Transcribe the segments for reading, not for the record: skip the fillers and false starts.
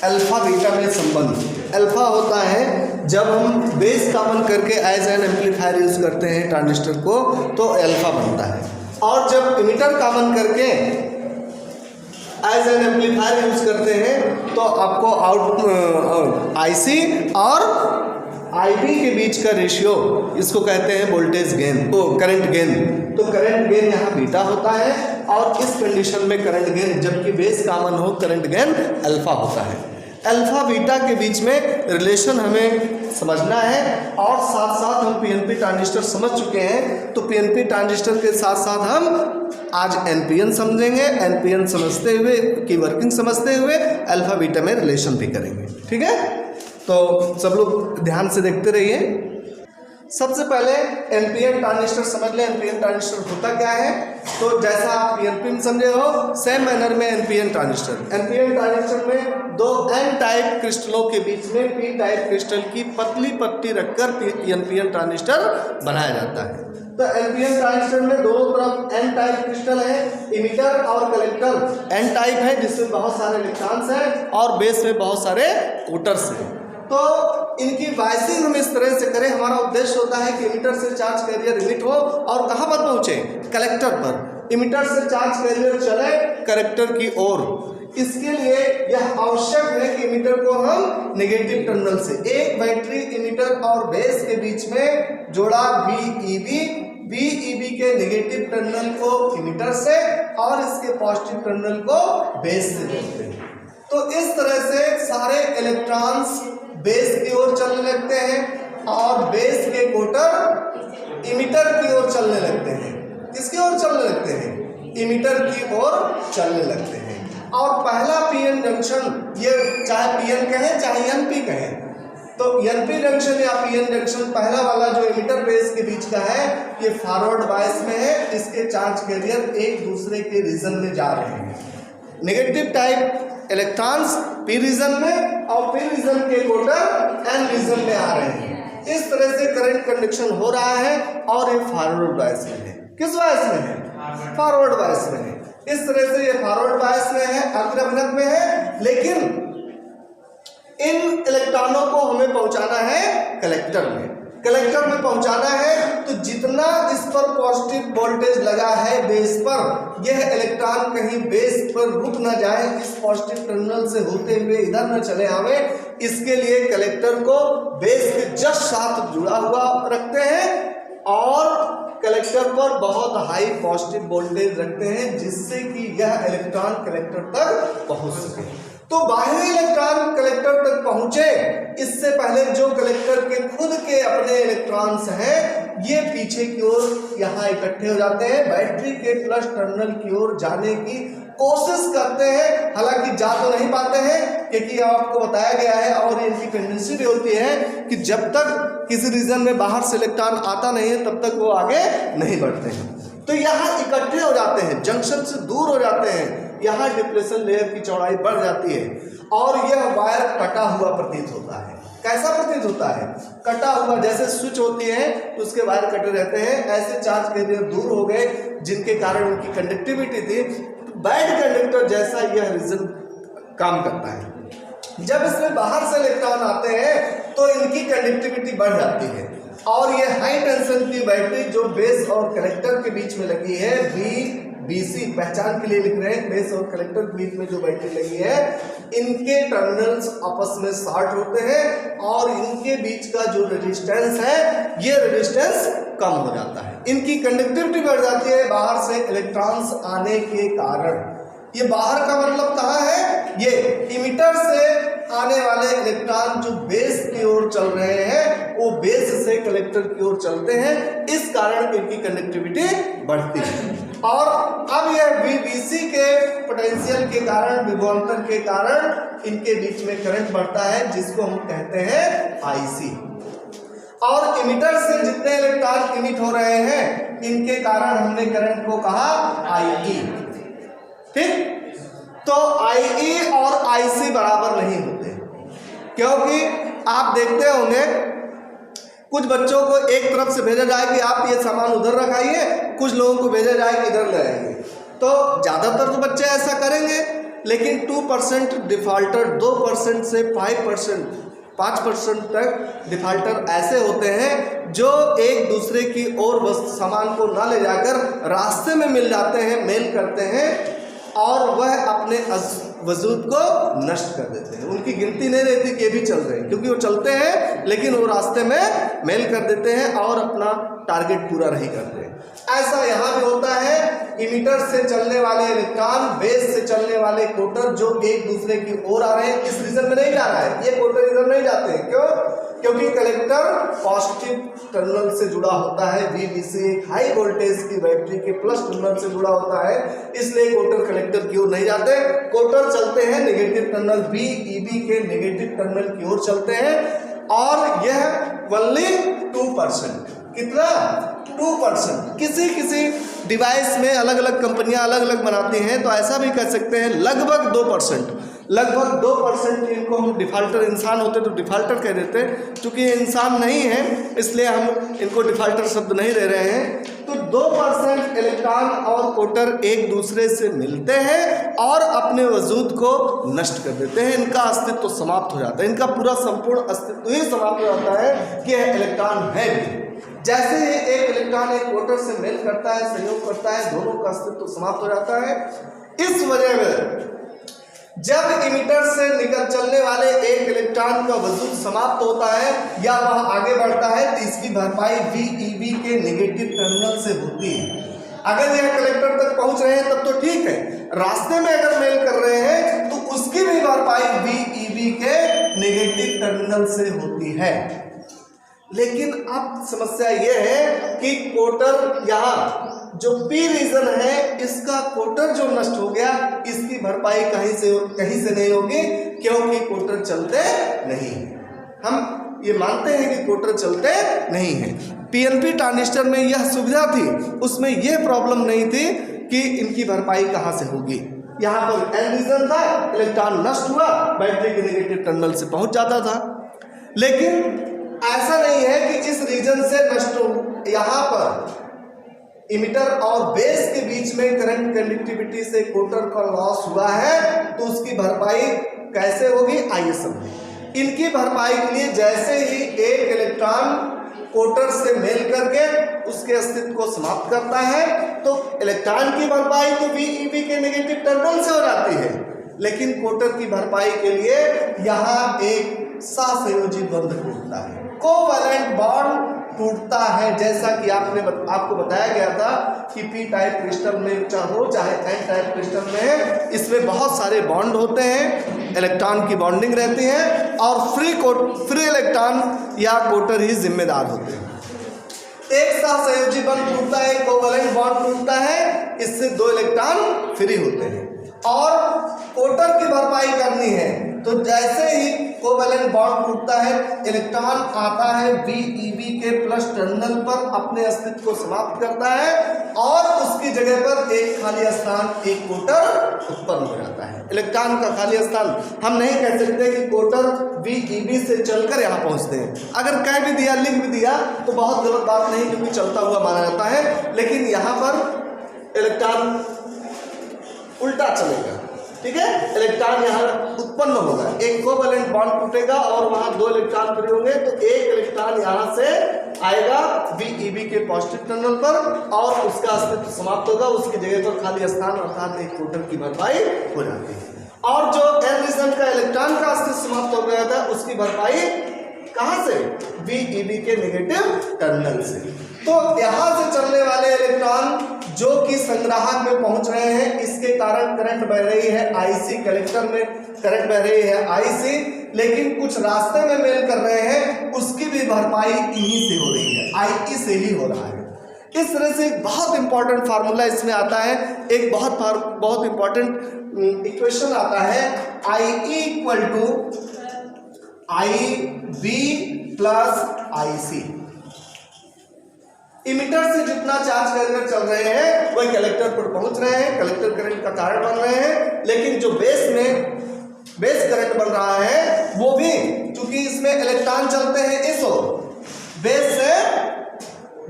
Alpha beta में संबंध। Alpha होता है जब हम बेस कॉमन करके एज एन एम्पलीफायर यूज करते हैं ट्रांजिस्टर को, तो अल्फा बनता है। और जब इमिटर कॉमन करके एज एन एम्पलीफायर यूज करते हैं तो आपको आउट आईसी और आईबी के बीच का रेशियो, इसको कहते हैं वोल्टेज गेन, तो करंट गेन। तो करंट गेन यहाँ बीटा होता है, और इस कंडीशन में करंट गेन जबकि बेस कॉमन हो, करंट गेन अल्फा होता है। अल्फा बीटा के बीच में रिलेशन हमें समझना है, और साथ साथ हम पीएनपी ट्रांजिस्टर समझ चुके हैं, तो पीएनपी ट्रांजिस्टर के साथ साथ हम आज एनपीएन समझेंगे। एनपीएन समझते हुए की वर्किंग समझते हुए अल्फा बीटा में रिलेशन भी करेंगे। ठीक है, तो सब लोग ध्यान से देखते रहिए। सबसे पहले एनपीएन ट्रांजिस्टर समझ लें। एनपीएन ट्रांजिस्टर होता क्या है, तो जैसा आप पीएनपी में समझे हो, सेम मैनर में एनपीएन ट्रांजिस्टर में दो एन टाइप क्रिस्टलों के बीच में पी टाइप क्रिस्टल की पतली पट्टी रखकर एनपीएन ट्रांजिस्टर बनाया जाता है। तो एनपीएन ट्रांजिस्टर में दोनों तरफ एन टाइप क्रिस्टल है, इमिटर और कलेक्टर एन टाइप है जिसमें बहुत सारे इलेक्ट्रॉन्स हैं, और बेस में बहुत सारे कोटर्स हैं। तो इनकी वाइसिंग हम इस तरह से करें, हमारा उद्देश्य होता है कि इमिटर से चार्ज कैरियर इमिट हो और कहाँ पर पहुँचे, कलेक्टर पर। इमिटर से चार्ज कैरियर चले कलेक्टर की ओर। इसके लिए यह आवश्यक है कि इमिटर को हम नेगेटिव टर्मिनल से, एक बैटरी इमिटर और बेस के बीच में जोड़ा VEB के नेगेटिव टर्मिनल को इमिटर से और इसके पॉजिटिव टर्मिनल को बेस से जोड़ते हैं। तो इस तरह से सारे इलेक्ट्रॉन्स बेस की ओर चलने लगते हैं और बेस के कोटर इमिटर की ओर चलने लगते हैं। किसकी ओर चलने लगते हैं, इमिटर की ओर चलने लगते हैं। और पहला पीएन जंक्शन, ये चाहे पीएन कहें चाहे एनपी कहें, तो एनपी जंक्शन या पीएन जंक्शन पहला वाला जो इमिटर बेस के बीच का है, ये फॉरवर्ड बायस में है। इसके चार्ज कैरियर एक दूसरे के रीजन में जा रहे हैं। Negative type electrons P region में और पी रीजन के कोटर एन रीजन में आ रहे हैं। इस तरह से करंट कंडक्शन हो रहा है, और ये फॉरवर्ड बायस में है। किस बायस में है, फॉरवर्ड बायस में है। इस तरह से ये फॉरवर्ड बायस में है, अग्रभनक में है, लेकिन इन इलेक्ट्रॉनों को हमें पहुंचाना है कलेक्टर में। कलेक्टर में पहुंचाना है, तो जितना इस पर पॉजिटिव वोल्टेज लगा है बेस पर, यह इलेक्ट्रॉन कहीं बेस पर रुक ना जाए, इस पॉजिटिव टर्मिनल से होते हुए इधर न चले आवे, इसके लिए कलेक्टर को बेस के जस्ट साथ जुड़ा हुआ रखते हैं और कलेक्टर पर बहुत हाई पॉजिटिव वोल्टेज रखते हैं, जिससे कि यह इलेक्ट्रॉन कलेक्टर तक पहुंच सके। तो बाहरी इलेक्ट्रॉन कलेक्टर तक पहुंचे, इससे पहले जो कलेक्टर के खुद के अपने इलेक्ट्रॉन्स हैं, ये पीछे की ओर यहाँ इकट्ठे हो जाते हैं, बैटरी के प्लस टर्मिनल की ओर जाने की कोशिश करते हैं। हालांकि जा तो नहीं पाते हैं, क्योंकि आपको बताया गया है और इनकी टेंडेंसी भी होती है कि जब तक किसी रीजन में बाहर से इलेक्ट्रॉन आता नहीं है तब तक वो आगे नहीं बढ़ते हैं। तो यहाँ इकट्ठे हो जाते हैं, जंक्शन से दूर हो जाते हैं, यहाँ डिप्लेशन लेयर की चौड़ाई बढ़ जाती है और यह वायर कटा हुआ प्रतीत होता है। कैसा प्रतीत होता है, कटा हुआ। जैसे स्विच होती है तो उसके वायर कटे रहते हैं, ऐसे चार्ज कैरियर दूर हो गए जिनके कारण उनकी कंडक्टिविटी थी बैड कंडक्टर जैसा यह रीजन काम करता है। जब इसमें बाहर से इलेक्ट्रॉन आते हैं तो इनकी कंडक्टिविटी बढ़ जाती है, और ये हाई टेंशन की बैटरी जो बेस और कलेक्टर के बीच में लगी है, BC पहचान के लिए लिख रहे हैं, बेस और कलेक्टर के बीच में जो बैटरी लगी है, इनके टर्मिनल्स आपस में शॉर्ट होते हैं और इनके बीच का जो रेजिस्टेंस है, ये रेजिस्टेंस कम हो जाता है। इनकी कंडक्टिविटी बढ़ जाती है बाहर से इलेक्ट्रॉन्स आने के कारण। ये बाहर का मतलब कहाँ है, ये इमिटर से आने वाले इलेक्ट्रॉन जो बेस की ओर चल रहे हैं, वो बेस से कलेक्टर की ओर चलते हैं, इस कारण इनकी कंडक्टिविटी बढ़ती है। और अब यह VBC के पोटेंशियल के कारण, विभवांतर के कारण इनके बीच में करंट बढ़ता है, जिसको हम कहते हैं IC। और इमिटर से जितने इलेक्ट्रॉन इमिट हो रहे हैं, इनके कारण हमने करंट को कहा IE। ठीक, तो IE और IC बराबर नहीं होते, क्योंकि आप देखते होंगे कुछ बच्चों को एक तरफ से भेजा जाए कि आप ये सामान उधर रखाइए, कुछ लोगों को भेजा जाए कि इधर ले आइए। तो ज़्यादातर तो बच्चे ऐसा करेंगे, लेकिन 2% डिफॉल्टर, 2% से 5% तक डिफॉल्टर ऐसे होते हैं जो एक दूसरे की ओर सामान को ना ले जाकर रास्ते में मिल जाते हैं, मेल करते हैं और वह अपने वजूद को नष्ट कर देते हैं। उनकी गिनती नहीं रहती कि ये भी चल रहे हैं, क्योंकि वो चलते हैं लेकिन वो रास्ते में मेल कर देते हैं और अपना टारगेट पूरा नहीं करते। ऐसा यहाँ भी होता है। इमिटर से चलने वाले इलेक्ट्रॉन, बेस से चलने वाले कोटर जो एक दूसरे की ओर आ रहे हैं, इस रीजन में नहीं जा रहा है, ये कोटर इधर नहीं जाते हैं। क्यों? क्योंकि कलेक्टर पॉजिटिव टर्मिनल से जुड़ा होता है, VBC एक हाई वोल्टेज की बैटरी के प्लस टर्मिनल से जुड़ा होता है, इसलिए कोटर कलेक्टर की ओर नहीं जाते। कोटर चलते हैं नेगेटिव टर्मिनल VEB के नेगेटिव टर्मिनल की ओर चलते हैं और यह ओनली 2%, कितना? 2%। किसी डिवाइस में अलग अलग कंपनियां अलग अलग बनाती हैं, तो ऐसा भी कह सकते हैं लगभग 2% इनको हम डिफॉल्टर, इंसान होते तो डिफॉल्टर कह देते, क्योंकि ये इंसान नहीं है इसलिए हम इनको डिफॉल्टर शब्द नहीं दे रहे हैं। तो 2% इलेक्ट्रॉन और कोटर एक दूसरे से मिलते हैं और अपने वजूद को नष्ट कर देते हैं, इनका अस्तित्व समाप्त हो जाता है, इनका पूरा संपूर्ण अस्तित्व ही समाप्त हो जाता है कि यह इलेक्ट्रॉन है भी। जैसे ही एक इलेक्ट्रॉन एक कोटर से मेल करता है, संयोग करता है, दोनों का अस्तित्व समाप्त हो जाता है। इस वजह में जब इमिटर से निकल चलने वाले एक इलेक्ट्रॉन का वजूद समाप्त होता है या वह आगे बढ़ता है तो इसकी भरपाई VEB के नेगेटिव टर्मिनल से होती है। अगर यह कलेक्टर तक पहुंच रहे हैं तब तो ठीक है, रास्ते में अगर मेल कर रहे हैं तो उसकी भी भरपाई VEB के नेगेटिव टर्मिनल से होती है। लेकिन अब समस्या यह है कि कोटर, यहाँ जो P रीजन है इसका कोटर जो नष्ट हो गया, इसकी भरपाई कहीं से नहीं होगी, क्योंकि कोटर चलते नहीं। हम ये मानते हैं कि कोटर चलते नहीं हैं। PNP ट्रांजिस्टर में यह सुविधा थी, उसमें यह प्रॉब्लम नहीं थी कि इनकी भरपाई कहाँ से होगी। यहाँ पर N रीजन था, इलेक्ट्रॉन नष्ट हुआ, बैटरी के नेगेटिव टर्मिनल से पहुंच जाता था। लेकिन ऐसा नहीं है कि इस रीजन से नष्ट हो, यहाँ पर इमिटर और बेस के बीच में करंट कंडक्टिविटी से कोटर का लॉस हुआ है, तो उसकी भरपाई कैसे होगी आइए समझें। इनकी भरपाई के लिए जैसे ही एक इलेक्ट्रॉन कोटर से मेल करके उसके अस्तित्व को समाप्त करता है तो इलेक्ट्रॉन की भरपाई तो VEB के नेगेटिव टर्मिनल से हो जाती है, लेकिन कोटर की भरपाई के लिए यहाँ एक सहसंयोजी बंध टूटता है, कोवैलेंट बॉन्ड टूटता है। जैसा कि आपको बताया गया था कि P टाइप क्रिस्टल में चाहे N टाइप क्रिस्टल में, इसमें बहुत सारे बॉन्ड होते हैं, इलेक्ट्रॉन की बॉन्डिंग रहती है और फ्री इलेक्ट्रॉन या कोटर ही जिम्मेदार होते हैं। एक सहसंयोजी बॉन्ड टूटता है, कोवैलेंट बॉन्ड टूटता है, इससे 2 इलेक्ट्रॉन फ्री होते हैं और कोटर की भरपाई करनी है तो जैसे ही कोवैलेंट बॉन्ड टूटता है, इलेक्ट्रॉन आता है VEB के प्लस टर्मिनल पर, अपने अस्तित्व को समाप्त करता है और उसकी जगह पर एक खाली स्थान, एक कोटर उत्पन्न हो जाता है। इलेक्ट्रॉन का खाली स्थान हम नहीं कह सकते कि कोटर VEB से चलकर यहाँ पहुँचते हैं। अगर कह भी दिया, लिख भी दिया तो बहुत गलत बात नहीं, क्योंकि चलता हुआ माना जाता है, लेकिन यहाँ पर इलेक्ट्रॉन उल्टा चलेगा, ठीक है। इलेक्ट्रॉन यहाँ उत्पन्न होगा, एक कोवैलेंट बॉन्ड टूटेगा और वहां 2 इलेक्ट्रॉन फ्री होंगे, तो एक इलेक्ट्रॉन यहाँ से आएगा VEB के पॉजिटिव टर्मिनल पर और उसका अस्तित्व समाप्त होगा, उसकी जगह पर खाली स्थान अर्थात एक कोटर की भरपाई हो जाती है। और जो N रीजन का इलेक्ट्रॉन का अस्तित्व समाप्त हो गया था उसकी भरपाई कहाँ से? VEB के नेगेटिव टर्मिनल से। तो यहाँ से चलने वाले इलेक्ट्रॉन जो कि संग्राहक में पहुंच रहे हैं, इसके कारण करंट बह रही है IC, कलेक्टर में करंट बह रही है IC, लेकिन कुछ रास्ते में मेल कर रहे हैं, उसकी भी भरपाई इन्हीं से हो रही है, IE से ही हो रहा है। इस तरह से एक बहुत इंपॉर्टेंट फार्मूला इसमें आता है, एक बहुत इंपॉर्टेंट इक्वेशन आता है, IE equal to IB plus IC। Emitter से जितना चार्ज करके चल रहे हैं वही कलेक्टर पर पहुंच रहे हैं, कलेक्टर करंट का कारण बन रहे हैं, लेकिन जो बेस करंट बन रहा है वो भी, क्योंकि इसमें इलेक्ट्रॉन चलते हैं इस ओर, बेस से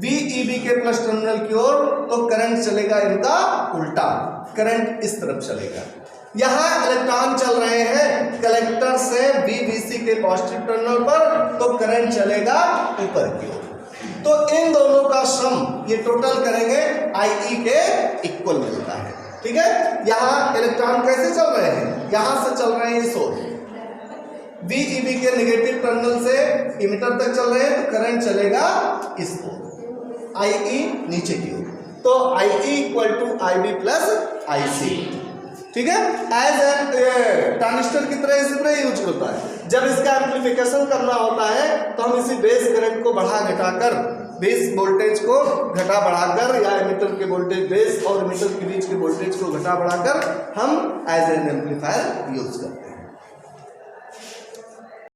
VEB के प्लस टर्मिनल की ओर, तो करंट चलेगा इनका उल्टा, करंट इस तरफ चलेगा। यहाँ इलेक्ट्रॉन चल रहे हैं कलेक्टर से VBC के पॉजिटिव टर्मिनल पर, तो करंट चलेगा ऊपर की ओर। तो इन दोनों का सम ये टोटल करेंगे IE के इक्वल मिलता है। ठीक है, यहाँ इलेक्ट्रॉन कैसे चल रहे हैं, यहाँ से चल रहे हैं इस ओर, VEB के नेगेटिव टर्मिनल से इमिटर तक चल रहे हैं, तो करंट चलेगा इस ओर, IE नीचे की ओर। तो IE equal to IB plus IC। ठीक है, एज एन ट्रांजिस्टर की तरह इसी तरह यूज होता है। जब इसका एम्प्लीफिकेशन करना होता है तो हम इसी बेस करंट को बढ़ा घटाकर, बेस वोल्टेज को घटा बढ़ाकर, या एमिटर के वोल्टेज, बेस और एमिटर के बीच के वोल्टेज को घटा बढ़ाकर हम एज एन एम्पलीफायर यूज करते हैं।